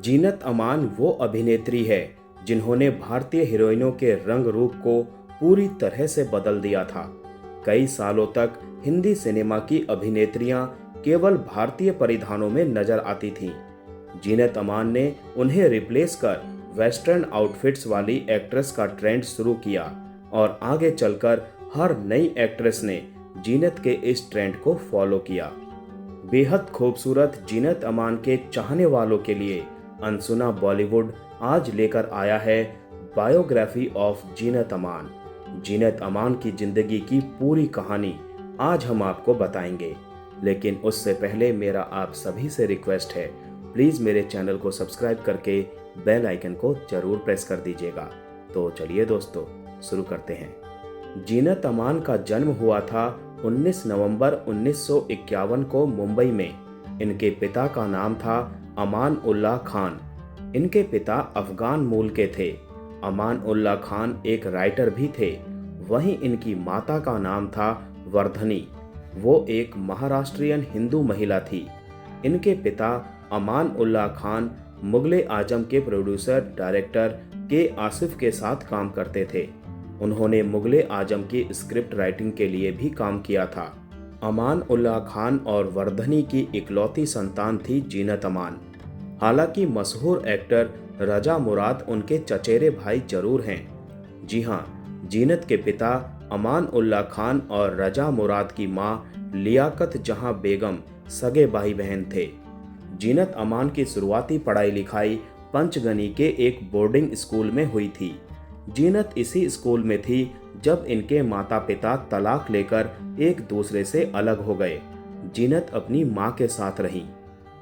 जीनत अमान वो अभिनेत्री है जिन्होंने भारतीय हीरोइनों के रंग रूप को पूरी तरह से बदल दिया था। कई सालों तक हिंदी सिनेमा की अभिनेत्रियां केवल भारतीय परिधानों में नजर आती थीं। जीनत अमान ने उन्हें रिप्लेस कर वेस्टर्न आउटफिट्स वाली एक्ट्रेस का ट्रेंड शुरू किया और आगे चलकर हर नई एक्ट्रेस ने जीनत के इस ट्रेंड को फॉलो किया। बेहद खूबसूरत जीनत अमान के चाहने वालों के लिए अनसुना बॉलीवुड आज लेकर आया है बायोग्राफी ऑफ जीनत अमान। जीनत अमान की जिंदगी की पूरी कहानी आज हम आपको बताएंगे, लेकिन उससे पहले मेरा आप सभी से रिक्वेस्ट है, प्लीज मेरे चैनल को सब्सक्राइब करके बेल आइकन को जरूर प्रेस कर दीजिएगा। तो चलिए दोस्तों शुरू करते हैं। जीनत अमान का जन्म हुआ था 19 नवंबर 1951 को मुंबई में। इनके पिता का नाम था अमान उल्लाह खान। इनके पिता अफगान मूल के थे। अमान उल्लाह खान एक राइटर भी थे। वहीं इनकी माता का नाम था वर्धनी। वो एक महाराष्ट्रियन हिंदू महिला थी। इनके पिता अमान उल्लाह खान मुगले आजम के प्रोड्यूसर डायरेक्टर के आसिफ के साथ काम करते थे। उन्होंने मुगले आजम की स्क्रिप्ट राइटिंग के लिए भी काम किया था। अमान उल्लाह खान और वर्धनी की इकलौती संतान थी जीनत अमान। हालांकि मशहूर एक्टर रजा मुराद उनके चचेरे भाई जरूर हैं। जी हाँ, जीनत के पिता अमान उल्लाह खान और रजा मुराद की मां लियाकत जहां बेगम सगे भाई बहन थे। जीनत अमान की शुरुआती पढ़ाई लिखाई पंचगनी के एक बोर्डिंग स्कूल में हुई थी। जीनत इसी स्कूल में थी जब इनके माता पिता तलाक लेकर एक दूसरे से अलग हो गए। जीनत अपनी मां के साथ रहीं।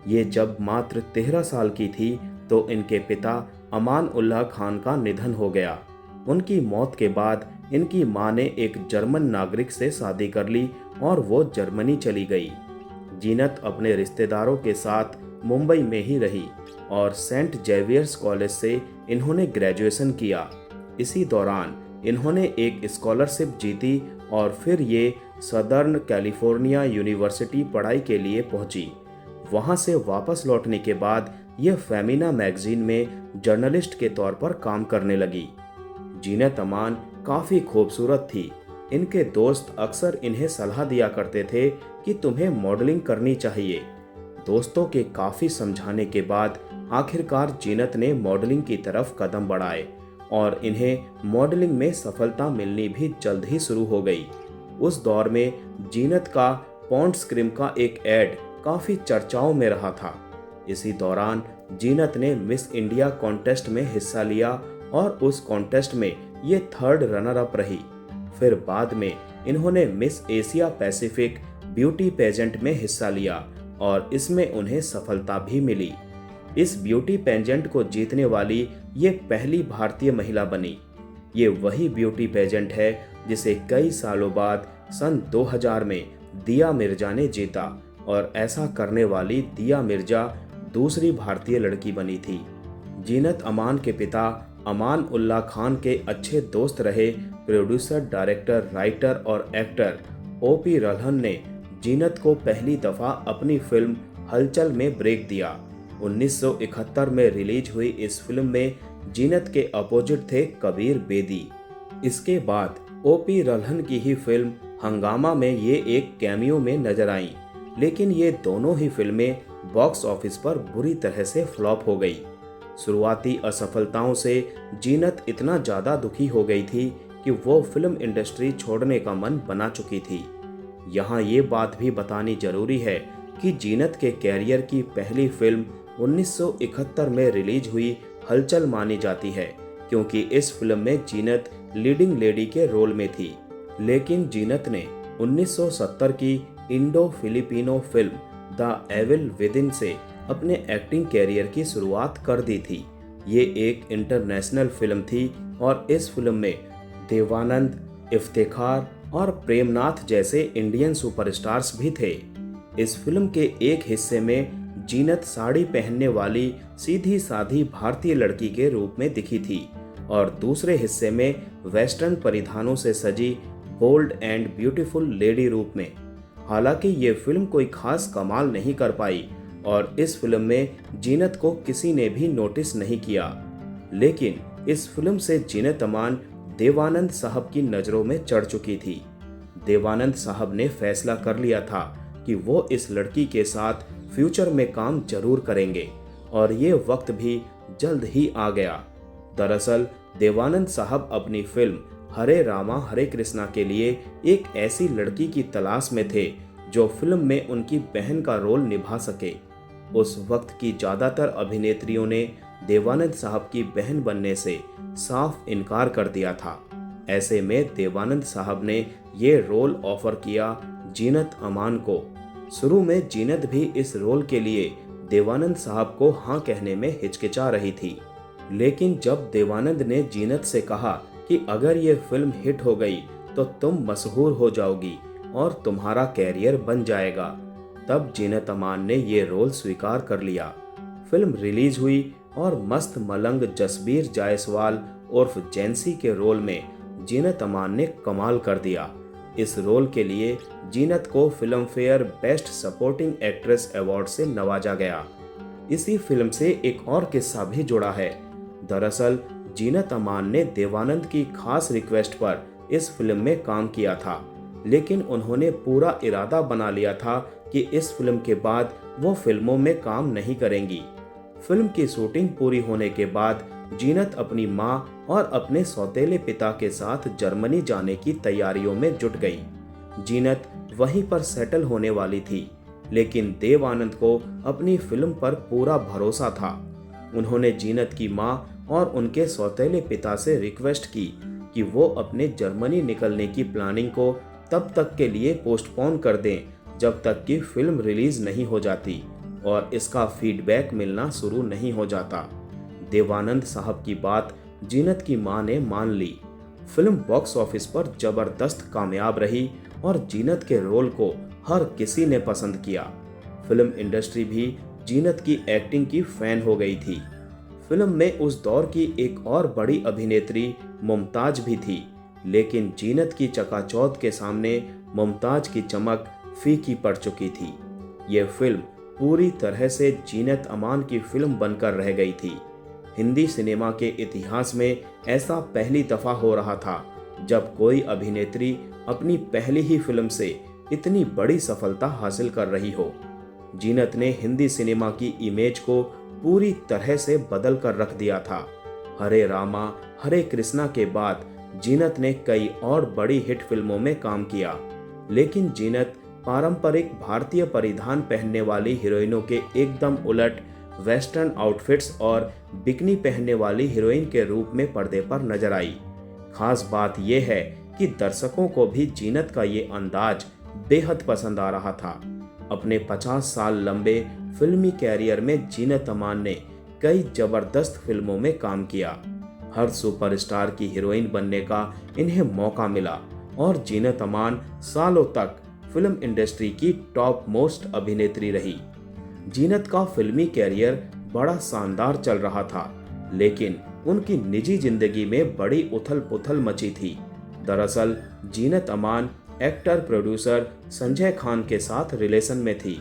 ये जब मात्र 13 साल की थी तो इनके पिता अमान उल्लाह खान का निधन हो गया। उनकी मौत के बाद इनकी मां ने एक जर्मन नागरिक से शादी कर ली और वो जर्मनी चली गई। जीनत अपने रिश्तेदारों के साथ मुंबई में ही रही और सेंट जेवियर्स कॉलेज से इन्होंने ग्रेजुएशन किया। इसी दौरान इन्होंने एक स्कॉलरशिप जीती और फिर ये सदर्न कैलिफोर्निया यूनिवर्सिटी पढ़ाई के लिए पहुंची। वहां से वापस लौटने के बाद यह फेमिना मैगजीन में जर्नलिस्ट के तौर पर काम करने लगी। जीनत अमान काफी खूबसूरत थी। इनके दोस्त अक्सर इन्हें सलाह दिया करते थे कि तुम्हें मॉडलिंग करनी चाहिए। दोस्तों के काफी समझाने के बाद आखिरकार जीनत ने मॉडलिंग की तरफ कदम बढ़ाए और इन्हें मॉडलिंग में सफलता मिलनी भी जल्द ही शुरू हो गई। उस दौर में जीनत का पॉन्ड्स क्रीम का एक एड काफी चर्चाओं में रहा था। इसी दौरान जीनत ने मिस इंडिया कॉन्टेस्ट में हिस्सा लिया और उस कॉन्टेस्ट में ये 3rd रनर अप रही। फिर बाद में इन्होंने Miss Asia Pacific beauty pageant में हिस्सा लिया और इसमें उन्हें सफलता भी मिली। इस ब्यूटी पेजेंट को जीतने वाली ये पहली भारतीय महिला बनी। ये वही ब्यूटी पेजेंट है जिसे कई सालों बाद सन 2000 में दिया मिर्जा ने जीता और ऐसा करने वाली दिया मिर्जा दूसरी भारतीय लड़की बनी थी। जीनत अमान के पिता अमान उल्लाह खान के अच्छे दोस्त रहे प्रोड्यूसर, डायरेक्टर, राइटर और एक्टर ओपी रल्हन ने जीनत को पहली दफा अपनी फिल्म हलचल में ब्रेक दिया। 1971 में रिलीज हुई इस फिल्म में जीनत के अपोजिट थे कबीर बेदी। इसके बाद ओपी रल्हन की ही फिल्म हंगामा में ये एक कैमियो में नजर आईं, लेकिन ये दोनों ही फिल्में बॉक्स ऑफिस पर बुरी तरह से फ्लॉप हो गई। शुरुआती असफलताओं से जीनत इतना ज्यादा दुखी हो गई थी कि वो फिल्म इंडस्ट्री छोड़ने का मन बना चुकी थी। यहाँ ये बात भी बतानी जरूरी है कि जीनत के कैरियर की पहली फिल्म 1971 में रिलीज हुई हलचल मानी जाती है, क्योंकि इस फिल्म में जीनत लीडिंग लेडी के रोल में थी। लेकिन जीनत ने 1970 की Indo Filipino film the evil within से अपने एक्टिंग कैरियर की शुरुआत कर दी थी। ये एक इंटरनेशनल फिल्म थी और इस फिल्म में देवानंद, इफ्तिखार और प्रेमनाथ जैसे इंडियन सुपरस्टार्स भी थे। इस फिल्म के एक हिस्से में जीनत साड़ी पहनने वाली सीधी साधी भारतीय लड़की के रूप में दिखी थी और दूसरे हिस्से में वेस्टर्न परिधानों से सजी बोल्ड एंड ब्यूटीफुल लेडी रूप में। हालांकि ये फिल्म कोई खास कमाल नहीं कर पाई, और इस फिल्म में जीनत को किसी ने भी नोटिस नहीं किया। लेकिन इस फिल्म से जीनत अमान देवानंद साहब की नज़रों में चढ़ चुकी थी। देवानंद साहब ने फैसला कर लिया था कि वो इस लड़की के साथ फ्यूचर में काम जरूर करेंगे और ये वक्त भी जल्द ही आ गया। दरअसल देवानंद साहब अपनी फिल्म हरे रामा हरे कृष्णा के लिए एक ऐसी लड़की की तलाश में थे जो फिल्म में उनकी बहन का रोल निभा सके। उस वक्त की ज्यादातर अभिनेत्रियों ने देवानंद साहब की बहन बनने से साफ इनकार कर दिया था। ऐसे में देवानंद साहब ने ये रोल ऑफर किया जीनत अमान को। शुरू में जीनत भी इस रोल के लिए देवानंद साहब को हाँ कहने में हिचकिचा रही थी, लेकिन जब देवानंद ने जीनत से कहा कि अगर ये फिल्म हिट हो गई तो तुम मशहूर हो जाओगी और तुम्हारा कैरियर बन जाएगा, तब जीनत अमान ने ये रोल स्वीकार कर लिया। फिल्म रिलीज हुई और मस्त मलंग जसबीर जायसवाल उर्फ जैंसी के रोल में जीनत अमान ने कमाल कर दिया। इस रोल के लिए जीनत को film fair best supporting actress award से नवाजा गया। इसी फिल्म से एक और किस्सा भी जुड़ा है। दरअसल जीनत अमान ने देवानंद की खास रिक्वेस्ट पर इस फिल्म में काम किया था, लेकिन उन्होंने पूरा इरादा बना लिया था कि इस फिल्म के बाद वो फिल्मों में काम नहीं करेंगी। फिल्म की शूटिंग पूरी होने के बाद जीनत अपनी मां और अपने सौतेले पिता के साथ जर्मनी जाने की तैयारियों में जुट गई। जीनत वहीं पर सेटल होने वाली थी, लेकिन देव आनंद को अपनी फिल्म पर पूरा भरोसा था। उन्होंने जीनत की मां और उनके सौतेले पिता से रिक्वेस्ट की कि वो अपने जर्मनी निकलने की प्लानिंग को तब तक के लिए पोस्टपोन कर दें जब तक कि फिल्म रिलीज नहीं हो जाती और इसका फीडबैक मिलना शुरू नहीं हो जाता। देवानंद साहब की बात जीनत की मां ने मान ली। फिल्म बॉक्स ऑफिस पर जबरदस्त कामयाब रही और जीनत के रोल को हर किसी ने पसंद किया। फिल्म इंडस्ट्री भी जीनत की एक्टिंग की फैन हो गई थी। फिल्म में उस दौर की एक और बड़ी अभिनेत्री मुमताज भी थी, लेकिन जीनत की चकाचौंध के सामने मुमताज की चमक फीकी पड़ चुकी थी। ये फिल्म पूरी तरह से जीनत अमान की फिल्म बनकर रह गई थी। हिंदी सिनेमा के इतिहास में ऐसा पहली दफा हो रहा था जब कोई अभिनेत्री अपनी पहली ही फिल्म से इतनी बड़ी सफलता हासिल कर रही हो। जीनत ने हिंदी सिनेमा की इमेज को पूरी तरह से बदल कर रख दिया था। हरे रामा हरे कृष्णा के बाद जीनत ने कई और बड़ी हिट फिल्मों में काम किया, लेकिन जीनत पारंपरिक भारतीय परिधान पहनने वाली हीरोइनों के एकदम उलट वेस्टर्न आउटफिट्स और बिकनी पहनने वाली हीरोइन के रूप में पर्दे पर नजर आई। खास बात यह है कि दर्शकों को भी जीनत का ये अंदाज बेहद पसंद आ रहा था। अपने 50 साल लंबे फिल्मी कैरियर में जीनत अमान ने कई जबरदस्त फिल्मों में काम किया। हर सुपरस्टार की हीरोइन बनने का इन्हें मौका मिला और जीनत अमान सालों तक फिल्म इंडस्ट्री की टॉप मोस्ट अभिनेत्री रही। जीनत का फिल्मी कैरियर बड़ा शानदार चल रहा था, लेकिन उनकी निजी जिंदगी में बड़ी उथल पुथल मची थी। दरअसल जीनत अमान एक्टर प्रोड्यूसर संजय खान के साथ रिलेशन में थी।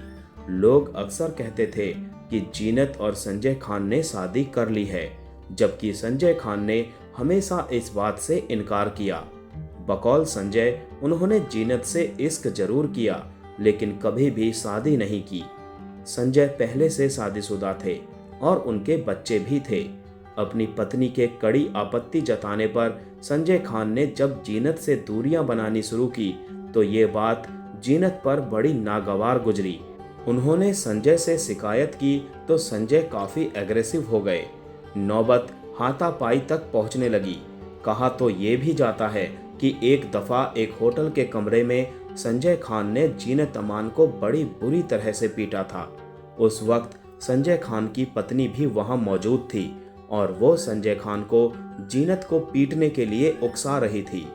लोग अक्सर कहते थे कि जीनत और संजय खान ने शादी कर ली है, जबकि संजय खान ने हमेशा इस बात से इनकार किया। बकौल संजय, उन्होंने जीनत से इश्क जरूर किया, लेकिन कभी भी शादी नहीं की। संजय पहले से शादीशुदा थे और उनके बच्चे भी थे। अपनी पत्नी के कड़ी आपत्ति जताने पर संजय खान ने जब जीनत से दूरियां बनानी शुरू की तो ये बात जीनत पर बड़ी नागवार गुजरी। उन्होंने संजय से शिकायत की तो संजय काफी एग्रेसिव हो गए। नौबत हाथापाई तक पहुंचने लगी। कहा तो ये भी जाता है कि एक दफा एक होटल के कमरे में संजय खान ने जीनत अमान को बड़ी बुरी तरह से पीटा था। उस वक्त संजय खान की पत्नी भी वहां मौजूद थी और वो संजय खान को जीनत को पीटने के लिए उकसा रही थी।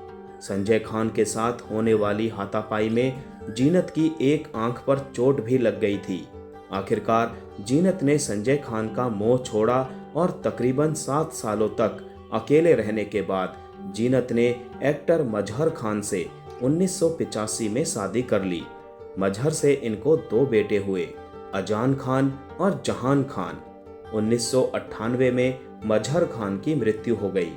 संजय खान के साथ होने वाली हाथापाई में जीनत की एक आंख पर चोट भी लग गई थी। आखिरकार जीनत ने संजय खान का मोह छोड़ा और तकरीबन 7 सालों तक अकेले रहने के बाद जीनत ने एक्टर मजहर खान से 1985 में शादी कर ली। मजहर से इनको 2 बेटे हुए। अजान खान और जहान खान। 1998 में मजहर खान की मृत्यु हो गई।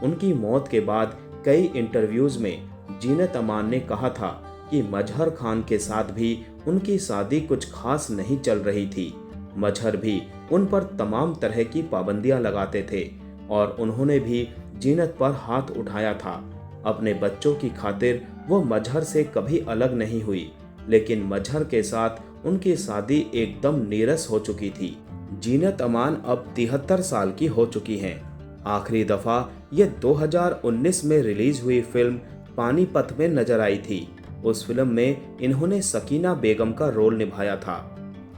उनकी मौत के बाद कई इंटरव्यूज में जीनत अमान ने कहा था कि मजहर खान के साथ भी उनकी शादी कुछ खास नहीं चल रही थी। मजहर भी उन पर तमाम तरह की पाबंदियां लगाते थे और उन्होंने भी जीनत पर हाथ उठाया था। अपने बच्चों की खातिर वो मजहर से कभी अलग नहीं हुई, लेकिन मजहर के साथ उनकी शादी एकदम नीरस हो चुकी थी। जीनत अमान अब 73 साल की हो चुकी हैं। आखिरी दफा ये 2019 में रिलीज हुई फिल्म पानीपत में नजर आई थी। उस फिल्म में इन्होंने सकीना बेगम का रोल निभाया था।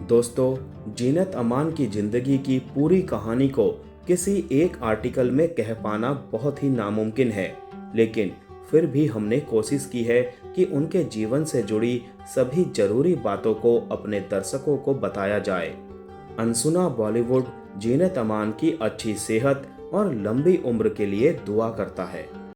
दोस्तों, जीनत अमान की जिंदगी की पूरी कहानी को किसी एक आर्टिकल में कह पाना बहुत ही नामुमकिन है, लेकिन फिर भी हमने कोशिश की है कि उनके जीवन से जुड़ी सभी जरूरी बातों को अपने दर्शकों को बताया जाए। अनसुना बॉलीवुड जीनत अमान की अच्छी सेहत और लंबी उम्र के लिए दुआ करता है।